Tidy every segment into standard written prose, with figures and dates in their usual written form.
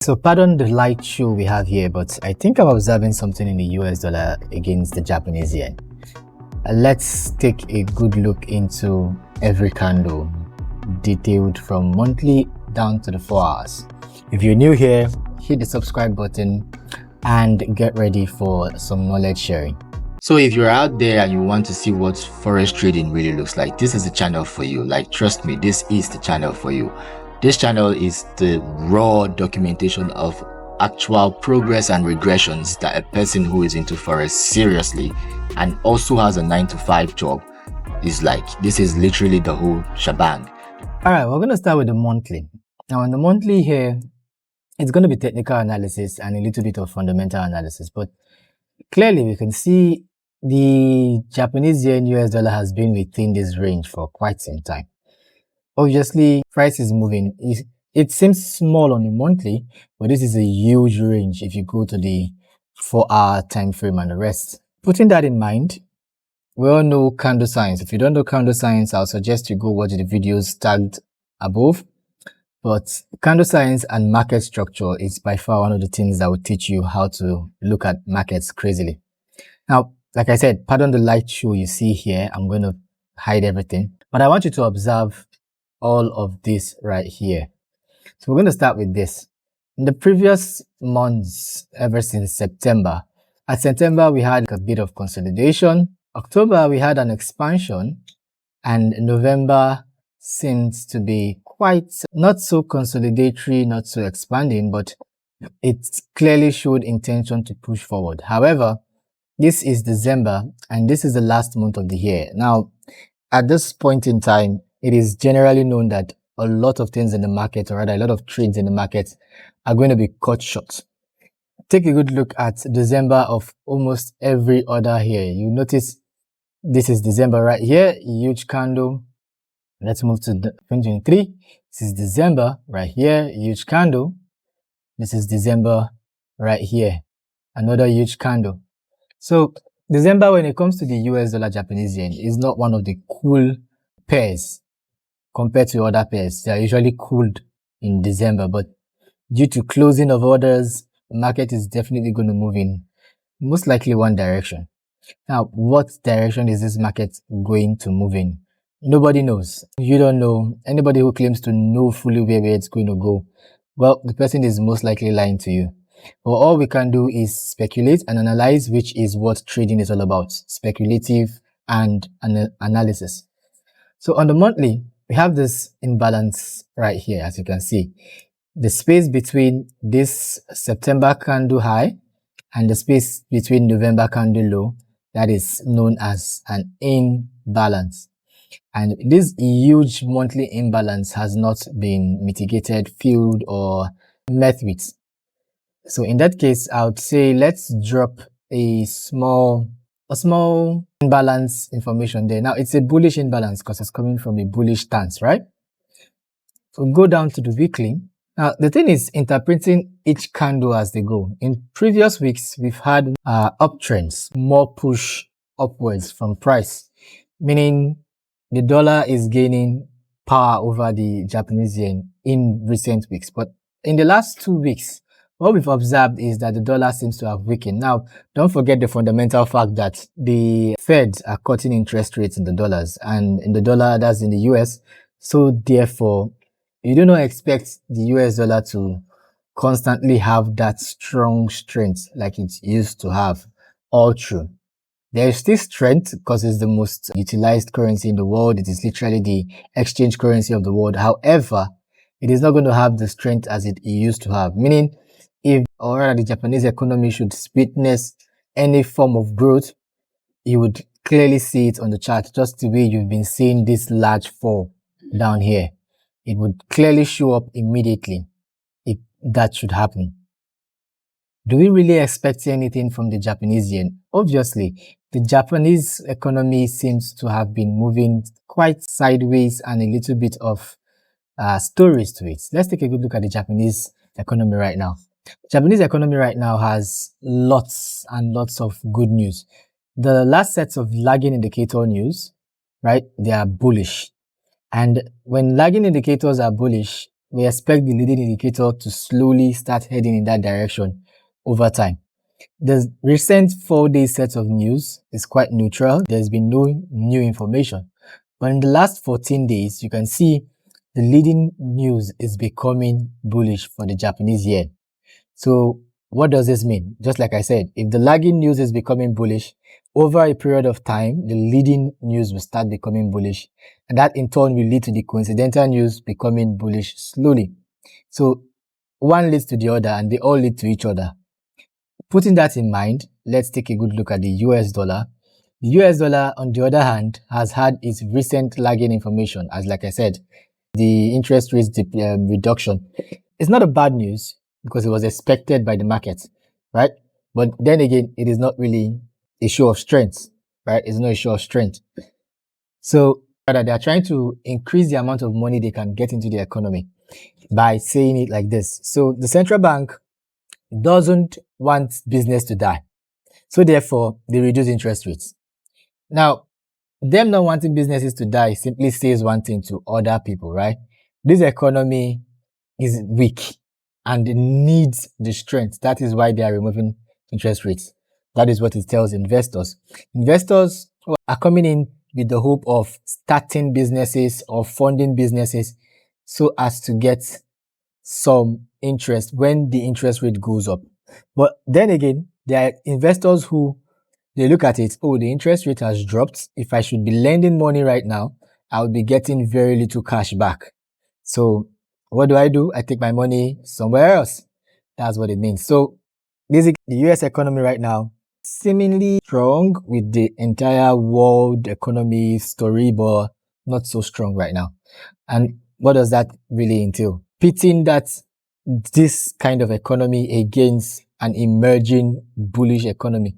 So pardon the light show we have here, but I think I'm observing something in the US dollar against the Japanese yen. Let's take a good look into every candle, detailed from monthly down to the 4 hours. If you're new here, hit the subscribe button and get ready for some knowledge sharing. So if you're out there and you want to see what forex trading really looks like, this is the channel for you. Like, trust me, this is the channel for you. This channel is the raw documentation of actual progress and regressions that a person who is into forex seriously and also has a 9-to-5 job is like. This is literally the whole shebang. All right, we're going to start with the monthly. Now on the monthly here, it's going to be technical analysis and a little bit of fundamental analysis, but clearly we can see the Japanese yen US dollar has been within this range for quite some time. Obviously, price is moving. It seems small on the monthly, but this is a huge range if you go to the 4-hour time frame and the rest. Putting that in mind, we all know candle signs. If you don't know candle signs, I'll suggest you go watch the videos tagged above. But candle signs and market structure is by far one of the things that will teach you how to look at markets crazily. Now, like I said, pardon the light show you see here. I'm going to hide everything, but I want you to observe all of this right here. So we're going to start with this. In the previous months, ever since September, at September we had a bit of consolidation. October we had an expansion, and November seems to be quite not so consolidatory, not so expanding, but it clearly showed intention to push forward. However, this is December and this is the last month of the year. Now, at this point in time, it is generally known that a lot of things in the market, or rather a lot of trades in the market, are going to be cut short. Take a good look at December of almost every order here. You notice this is December right here, huge candle. Let's move to 2023. This is December right here, huge candle. This is December right here, another huge candle. So December, when it comes to the US dollar Japanese yen, is not one of the cool pairs compared to other pairs. They are usually cooled in December, but due to closing of orders, the market is definitely going to move in most likely one direction. Now, what direction is this market going to move in? Nobody knows. You don't know. Anybody who claims to know fully where it's going to go, well, the person is most likely lying to you. But all we can do is speculate and analyze, which is what trading is all about. Speculative and analysis. So on the monthly, we have this imbalance right here, as you can see. The space between this September candle high and the space between November candle low, that is known as an imbalance. And this huge monthly imbalance has not been mitigated, filled, or met with. So in that case, I would say let's drop a small imbalance information there. Now it's a bullish imbalance because it's coming from a bullish stance, right? So go down to the weekly. Now the thing is interpreting each candle as they go. In previous weeks, we've had uptrends, more push upwards from price, meaning the dollar is gaining power over the Japanese yen in recent weeks. But in the last 2 weeks, what we've observed is that the dollar seems to have weakened. Now, don't forget the fundamental fact that the Fed are cutting interest rates in the dollars, and in the dollar, that's in the US. So therefore, you do not expect the US dollar to constantly have that strong strength like it used to have all through. There is still strength because it's the most utilized currency in the world. It is literally the exchange currency of the world. However, it is not going to have the strength as it used to have, meaning if or rather the Japanese economy should witness any form of growth, you would clearly see it on the chart, just the way you've been seeing this large fall down here. It would clearly show up immediately if that should happen. Do we really expect anything from the Japanese yen? Obviously, the Japanese economy seems to have been moving quite sideways and a little bit of stories to it. Let's take a good look at the Japanese economy right now. Japanese economy right now has lots and lots of good news. The last sets of lagging indicator news, right, they are bullish. And when lagging indicators are bullish, we expect the leading indicator to slowly start heading in that direction over time. The recent 4-day set of news is quite neutral. There's been no new information. But in the last 14 days, you can see the leading news is becoming bullish for the Japanese yen. So what does this mean? Just like I said, if the lagging news is becoming bullish, over a period of time, the leading news will start becoming bullish. And that in turn will lead to the coincidental news becoming bullish slowly. So one leads to the other and they all lead to each other. Putting that in mind, let's take a good look at the US dollar. The US dollar, on the other hand, has had its recent lagging information, as like I said, the interest rates reduction. It's not a bad news because it was expected by the market, right? But then again, it is not really a show of strength, right? It's not a show of strength. So rather, they are trying to increase the amount of money they can get into the economy by saying it like this. So the central bank doesn't want business to die. So therefore, they reduce interest rates. Now, them not wanting businesses to die simply says one thing to other people, right? This economy is weak and it needs the strength. That is why they are removing interest rates. That is what it tells investors. Investors are coming in with the hope of starting businesses or funding businesses so as to get some interest when the interest rate goes up. But then again, there are investors who they look at it, oh, the interest rate has dropped. If I should be lending money right now, I would be getting very little cash back. So what do? I take my money somewhere else. That's what it means. So basically, the US economy right now seemingly strong with the entire world economy story, but not so strong right now. And what does that really entail? Pitting this kind of economy against an emerging bullish economy.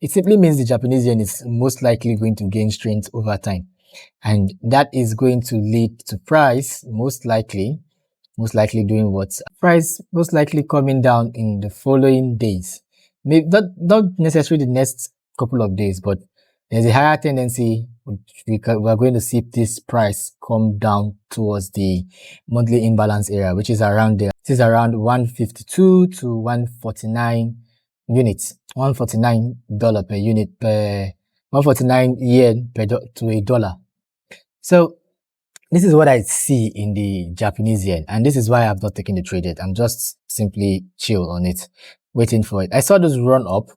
It simply means the Japanese yen is most likely going to gain strength over time. And that is going to lead to price most likely doing what? Price most likely coming down in the following days. Maybe not necessarily the next couple of days, but there's a higher tendency we're going to see this price come down towards the monthly imbalance area, which is around there. This is around 152 to 149 units, $149 per unit per 149 yen to a dollar. So this is what I see in the Japanese yen, and this is why I've not taken the trade yet. I'm just simply chill on it, waiting for it. I saw this run up,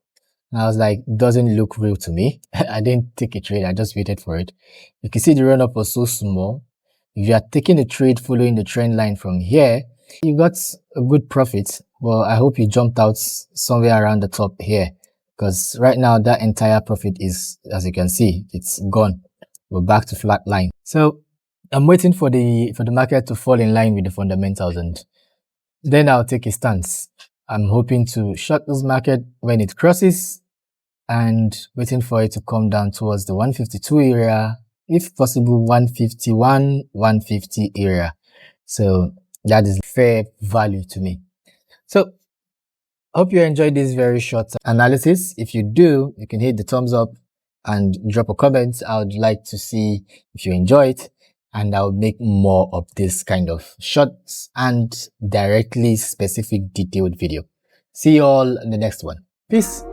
and I was like, doesn't look real to me. I didn't take a trade, I just waited for it. You can see the run up was so small. If you are taking a trade following the trend line from here, you got a good profit. Well, I hope you jumped out somewhere around the top here, because right now that entire profit is, as you can see, it's gone. We're back to flat line. So I'm waiting for the market to fall in line with the fundamentals, and then I'll take a stance. I'm hoping to short this market when it crosses and waiting for it to come down towards the 152 area, if possible 151, 150 area. So that is fair value to me. So hope you enjoyed this very short analysis. If you do, you can hit the thumbs up and drop a comment. I would like to see if you enjoy it, and I'll make more of this kind of shorts and directly specific detailed video. See you all in the next one. Peace.